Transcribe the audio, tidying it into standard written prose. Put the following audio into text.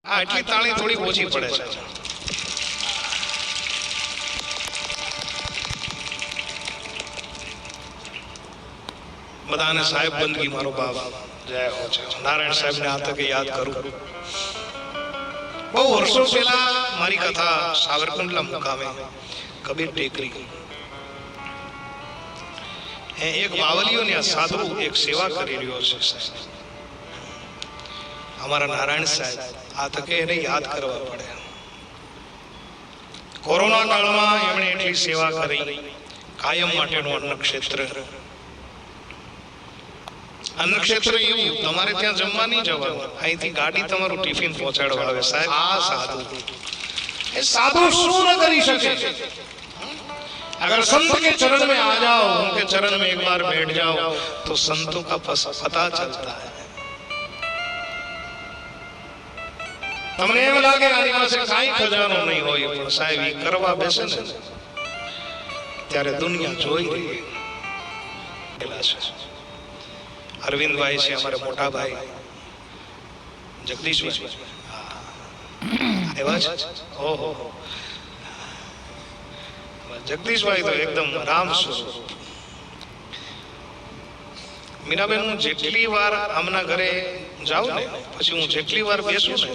આ એટલી તાળી થોડી ઓછી પડે છે. બધાને સાહેબ બંદગી મારો બાપ જય હો છે. નારાયણ સાહેબ ને આ તકે યાદ કરું. બહુ વર્ષો પહેલા મારી કથા સાવરકુંડલા મુકામે કબીર ટેકરી એક બાવલીઓને સાધુ એક સેવા કરી રહ્યો છે. અમારા નારાયણ સાહેબ આ તકે એને યાદ કરવા પડે. કોરોના કાળમાં એમણે એટલી સેવા કરી. કાયમ માટેનું અન્નક્ષેત્ર. અન્નક્ષેત્ર એવું તમારે ત્યાં જમવા નહીં જવાનું, અહીંથી ગાડી તમારું ટિફિન પહોંચાડવા આવે. સાહેબ આ સાધુ, એ સાધુ શું ન કરી શકે? अगर संत के चरण में आ जाओ, उनके चरण में एक बार बैठ जाओ तो संतों का पता चलता है. તમને એમ લાગે આની પાસે કાંઈ ખજાનો નહીં હોય, પણ સાહેબ ઈ કરવા બેસે ને ત્યારે દુનિયા જોઈ રહી છે. અરવિંદભાઈ છે અમારા મોટા ભાઈ, જગદીશભાઈ એવા છે. ઓહો, જગદીશભાઈ તો એકદમ રામ સ્વરૂપ. મીરાબેન, હું જેટલી વાર આમના ઘરે જાઉં ને, પછી હું જેટલી વાર બેસું ને